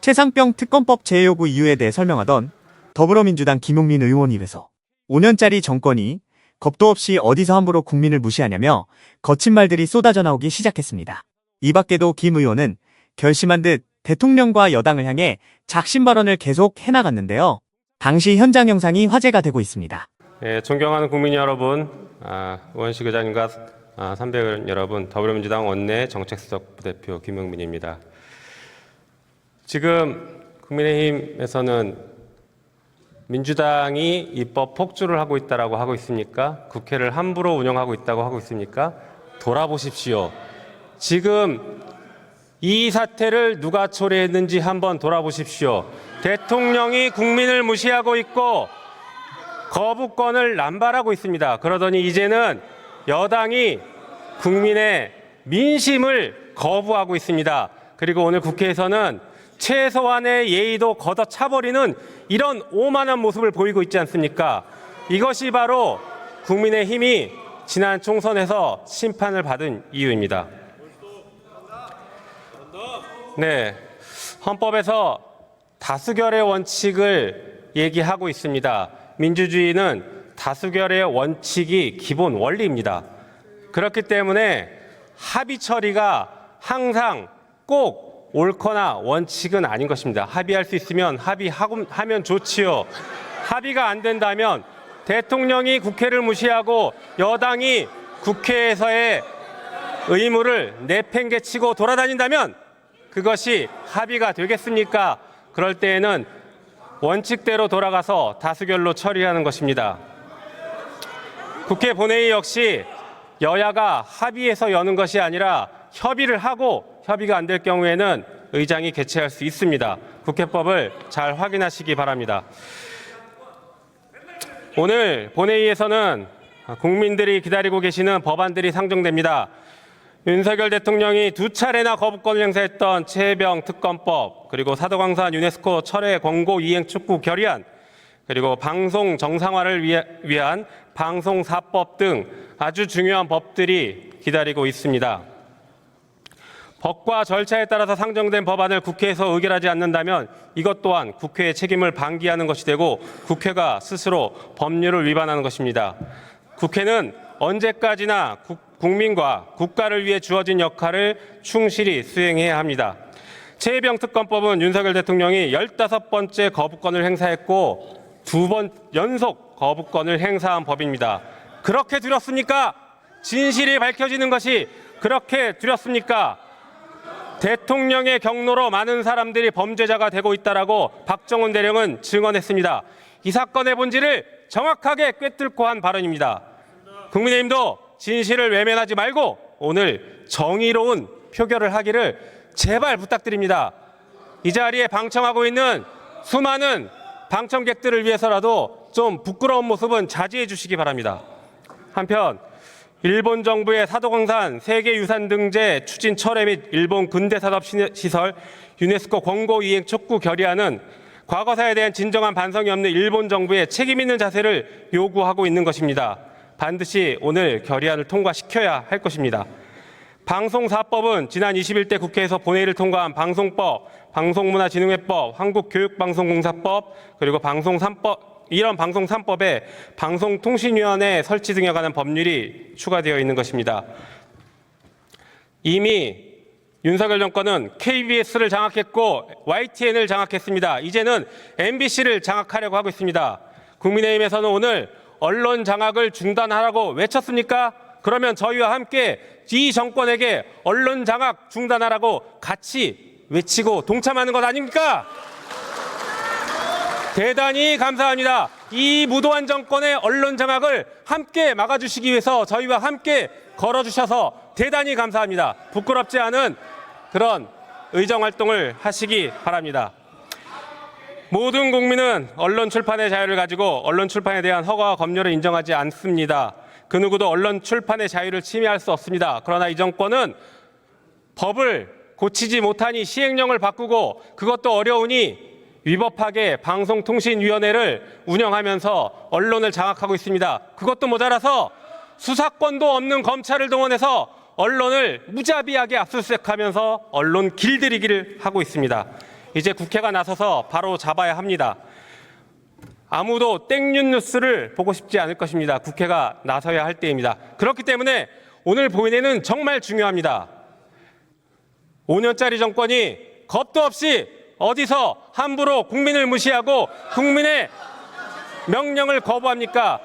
최상병 특검법 제외요구 이유에 대해 설명하던 더불어민주당 김용민 의원이 돼서 5년짜리 정권이 겁도 없이 어디서 함부로 국민을 무시하냐며 거친 말들이 쏟아져 나오기 시작했습니다. 이 밖에도 김 의원은 결심한 듯 대통령과 여당을 향해 작심 발언을 계속 해나갔는데요. 당시 현장 영상이 화제가 되고 있습니다. 존경하는 국민 여러분, 우원식 의장님과 선배 여러분, 더불어민주당 원내 정책수석 부대표 김용민입니다. 지금 국민의힘에서는 민주당이 입법 폭주를 하고 있다고 하고 있습니까? 국회를 함부로 운영하고 있다고 하고 있습니까? 돌아보십시오. 지금 이 사태를 누가 초래했는지 한번 돌아보십시오. 대통령이 국민을 무시하고 있고 거부권을 남발하고 있습니다. 그러더니 이제는 여당이 국민의 민심을 거부하고 있습니다. 그리고 오늘 국회에서는 최소한의 예의도 걷어차버리는 이런 오만한 모습을 보이고 있지 않습니까? 이것이 바로 국민의힘이 지난 총선에서 심판을 받은 이유입니다. 네, 헌법에서 다수결의 원칙을 얘기하고 있습니다. 민주주의는 다수결의 원칙이 기본 원리입니다. 그렇기 때문에 합의 처리가 항상 꼭 옳거나 원칙은 아닌 것입니다. 합의할 수 있으면 합의하면 좋지요. 합의가 안 된다면 대통령이 국회를 무시하고 여당이 국회에서의 의무를 내팽개치고 돌아다닌다면 그것이 합의가 되겠습니까? 그럴 때에는 원칙대로 돌아가서 다수결로 처리하는 것입니다. 국회 본회의 역시 여야가 합의해서 여는 것이 아니라 협의를 하고 협의가 안 될 경우에는 의장이 개최할 수 있습니다. 국회법을 잘 확인하시기 바랍니다. 오늘 본회의에서는 국민들이 기다리고 계시는 법안들이 상정됩니다. 윤석열 대통령이 2차례나 거부권을 행사했던 최혜병 특검법, 그리고 사도광산 유네스코 철회 권고 이행 촉구 결의안, 그리고 방송 정상화를 위한 방송사법 등 아주 중요한 법들이 기다리고 있습니다. 법과 절차에 따라서 상정된 법안을 국회에서 의결하지 않는다면 이것 또한 국회의 책임을 방기하는 것이 되고 국회가 스스로 법률을 위반하는 것입니다. 국회는 언제까지나 국민과 국가를 위해 주어진 역할을 충실히 수행해야 합니다. 최혜병 특검법은 윤석열 대통령이 15번째 거부권을 행사했고 2번 연속 거부권을 행사한 법입니다. 그렇게 두렵습니까? 진실이 밝혀지는 것이 그렇게 두렵습니까? 대통령의 경로로 많은 사람들이 범죄자가 되고 있다라고 박정훈 대령은 증언했습니다. 이 사건의 본질을 정확하게 꿰뚫고 한 발언입니다. 국민의힘도 진실을 외면하지 말고 오늘 정의로운 표결을 하기를 제발 부탁드립니다. 이 자리에 방청하고 있는 수많은 방청객들을 위해서라도 좀 부끄러운 모습은 자제해 주시기 바랍니다. 한편 일본 정부의 사도광산 세계유산 등재 추진 철회 및 일본 근대산업시설 유네스코 권고 이행 촉구 결의안은 과거사에 대한 진정한 반성이 없는 일본 정부의 책임 있는 자세를 요구하고 있는 것입니다. 반드시 오늘 결의안을 통과시켜야 할 것입니다. 방송사법은 지난 21대 국회에서 본회의를 통과한 방송법, 방송문화진흥회법, 한국교육방송공사법, 그리고 방송 3법, 이런 방송 3법에 방송통신위원회 설치 등에 관한 법률이 추가되어 있는 것입니다. 이미 윤석열 정권은 KBS를 장악했고 YTN을 장악했습니다. 이제는 MBC를 장악하려고 하고 있습니다. 국민의힘에서는 오늘 언론 장악을 중단하라고 외쳤습니까? 그러면 저희와 함께 이 정권에게 언론 장악 중단하라고 같이 외치고 동참하는 것 아닙니까? 대단히 감사합니다. 이 무도한 정권의 언론 장악을 함께 막아주시기 위해서 저희와 함께 걸어주셔서 대단히 감사합니다. 부끄럽지 않은 그런 의정활동을 하시기 바랍니다. 모든 국민은 언론 출판의 자유를 가지고 언론 출판에 대한 허가와 검열을 인정하지 않습니다. 그 누구도 언론 출판의 자유를 침해할 수 없습니다. 그러나 이 정권은 법을 고치지 못하니 시행령을 바꾸고 그것도 어려우니 위법하게 방송통신위원회를 운영하면서 언론을 장악하고 있습니다. 그것도 모자라서 수사권도 없는 검찰을 동원해서 언론을 무자비하게 압수수색하면서 언론 길들이기를 하고 있습니다. 이제 국회가 나서서 바로 잡아야 합니다. 아무도 땡뉴 뉴스를 보고 싶지 않을 것입니다. 국회가 나서야 할 때입니다. 그렇기 때문에 오늘 본회의는 정말 중요합니다. 5년짜리 정권이 겁도 없이 어디서 함부로 국민을 무시하고 국민의 명령을 거부합니까?